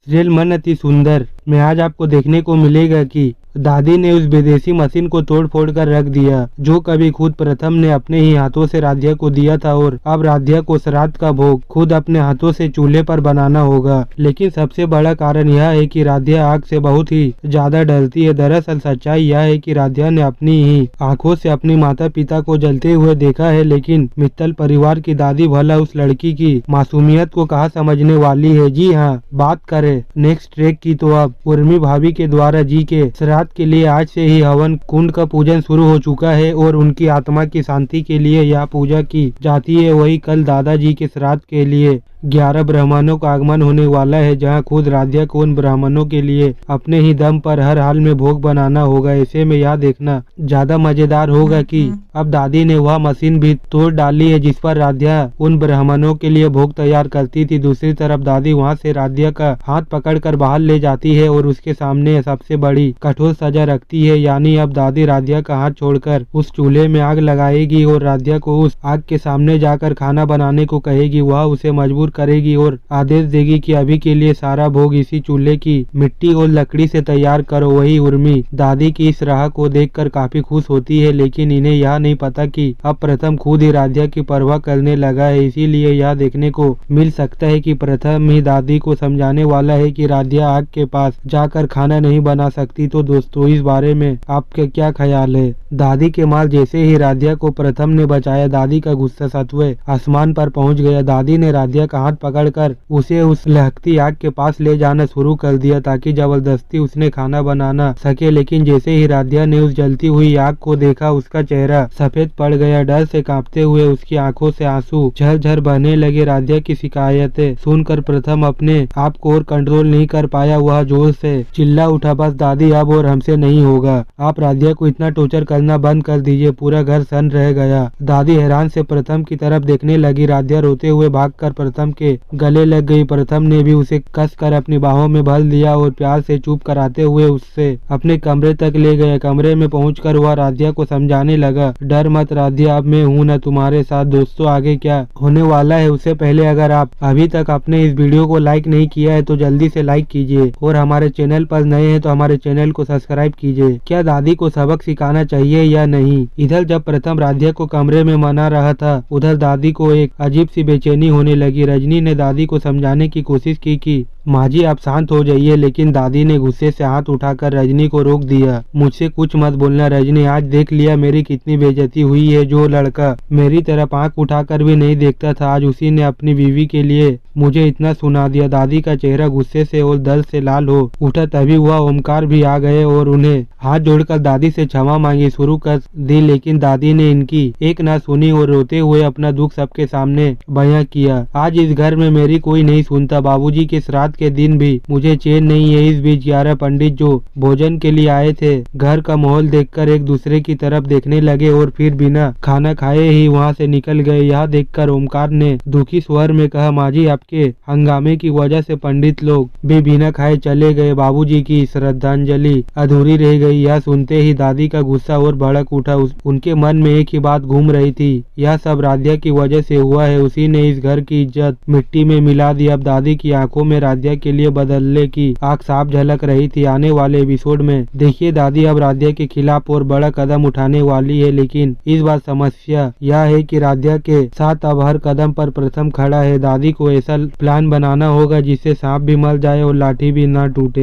Serial मन अति सुंदर में आज आपको देखने को मिलेगा कि दादी ने उस विदेशी मशीन को तोड़ फोड़ कर रख दिया जो कभी खुद प्रथम ने अपने ही हाथों से राध्या को दिया था, और अब राध्या को श्राद्ध का भोग खुद अपने हाथों से चूल्हे पर बनाना होगा। लेकिन सबसे बड़ा कारण यह है कि राध्या आग से बहुत ही ज्यादा डरती है। दरअसल सच्चाई यह है कि राध्या ने अपनी ही आंखों से अपने माता पिता को जलते हुए देखा है, लेकिन मित्तल परिवार की दादी भला उस लड़की की मासूमियत को कहाँ समझने वाली है। जी हाँ, बात करें नेक्स्ट ट्रैक की तो अब उर्मी भाभी के द्वारा जी के श्राद्ध के लिए आज से ही हवन कुंड का पूजन शुरू हो चुका है और उनकी आत्मा की शांति के लिए यह पूजा की जाती है। वही कल दादाजी के श्राद्ध के लिए 11 ब्राह्मणों का आगमन होने वाला है, जहां खुद राध्या को उन ब्राह्मणों के लिए अपने ही दम पर हर हाल में भोग बनाना होगा। ऐसे में यह देखना ज्यादा मजेदार होगा कि अब दादी ने वह मशीन भी तोड़ डाली है जिस पर राध्या उन ब्राह्मणों के लिए भोग तैयार करती थी। दूसरी तरफ दादी वहां से राध्या का हाथ पकड़कर बाहर ले जाती है और उसके सामने सबसे बड़ी कठोर सजा रखती है, यानी अब दादी राध्या का हाथ छोड़कर उस चूल्हे में आग लगाएगी और राध्या को उस आग के सामने जाकर खाना बनाने को कहेगी। वह उसे मजबूर करेगी और आदेश देगी कि अभी के लिए सारा भोग इसी चूल्हे की मिट्टी और लकड़ी से तैयार करो। वही उर्मी दादी की इस राह को देखकर काफी खुश होती है, लेकिन इन्हें यह नहीं पता कि अब प्रथम खुद ही राध्या की परवाह करने लगा है। इसीलिए यह देखने को मिल सकता है कि प्रथम ही दादी को समझाने वाला है कि राध्या आग के पास जाकर खाना नहीं बना सकती। तो दोस्तों, इस बारे में आपका क्या ख्याल है? दादी के माल जैसे ही राध्या को प्रथम ने बचाया, दादी का गुस्सा सतवे आसमान पर पहुंच गया। दादी ने राध्या का हाथ पकड़कर उसे उस लहकती आग के पास ले जाना शुरू कर दिया ताकि जबरदस्ती उसने खाना बनाना सके। लेकिन जैसे ही राध्या ने उस जलती हुई आग को देखा, उसका चेहरा सफेद पड़ गया। डर से कांपते हुए उसकी आंखों से आंसू झरझर बहने लगे। राध्या की शिकायतें सुनकर प्रथम अपने आप को और कंट्रोल नहीं कर पाया। वह जोर से चिल्ला उठा, बस दादी, अब और हमसे नहीं होगा। आप राध्या को इतना टॉर्चर करना बंद कर दीजिए। पूरा घर सन्न रह गया। दादी हैरान से प्रथम की तरफ देखने लगी। राध्या रोते हुए भागकर प्रथम के गले लग गई। प्रथम ने भी उसे कसकर अपनी बाहों में भर लिया और प्यार से चुप कराते हुए उससे अपने कमरे तक ले गए। कमरे में पहुंचकर वह राध्या को समझाने लगा, डर मत राध्या, अब मैं हूं ना तुम्हारे साथ। दोस्तों, आगे क्या होने वाला है उससे पहले अगर आप अभी तक अपने इस वीडियो को लाइक नहीं किया है तो जल्दी से लाइक कीजिए और हमारे चैनल पर नए हैं तो हमारे चैनल को सब्सक्राइब कीजिए। क्या दादी को सबक सिखाना चाहिए या नहीं? इधर जब प्रथम राध्या को कमरे में मना रहा था, उधर दादी को एक अजीब सी बेचैनी होने लगी। रजनी ने दादी को समझाने की कोशिश की कि माँ जी आप शांत हो जाइए, लेकिन दादी ने गुस्से से हाथ उठाकर रजनी को रोक दिया। मुझसे कुछ मत बोलना रजनी, आज देख लिया मेरी कितनी बेइज्जती हुई है। जो लड़का मेरी तरफ आंख उठाकर भी नहीं देखता था, आज उसी ने अपनी बीवी के लिए मुझे इतना सुना दिया। दादी का चेहरा गुस्से से और दर्द से लाल हो उठा। तभी वह ओमकार भी आ गए और उन्हें हाथ जोड़कर दादी से क्षमा मांगी शुरू कर दी, लेकिन दादी ने इनकी एक ना सुनी और रोते हुए अपना दुख सबके सामने बयां किया। आज इस घर में मेरी कोई नहीं सुनता। बाबूजी के श्राद्ध के दिन भी मुझे चैन नहीं है। इस बीच 11 पंडित जो भोजन के लिए आए थे, घर का माहौल देखकर एक दूसरे की तरफ देखने लगे और फिर बिना खाना खाए ही वहां से निकल गए। यह देखकर ओमकार ने दुखी स्वर में कहा, माँ जी आपके हंगामे की वजह से पंडित लोग भी बिना खाए चले गए। बाबूजी की श्रद्धांजलि अधूरी रह गई। यह सुनते ही दादी का गुस्सा और भड़क उठा। उनके मन में एक ही बात घूम रही थी, यह सब राध्या की वजह से हुआ है। उसी ने इस घर की इज्जत मिट्टी में मिला दी। अब दादी की आंखों में राध्या के लिए बदलने की आग साफ झलक रही थी। आने वाले एपिसोड में देखिए दादी अब राध्या के खिलाफ और बड़ा कदम उठाने वाली है, लेकिन इस बार समस्या यह है कि राध्या के साथ अब हर कदम पर प्रथम खड़ा है। दादी को ऐसा प्लान बनाना होगा जिससे सांप भी मर जाए और लाठी भी ना टूटे।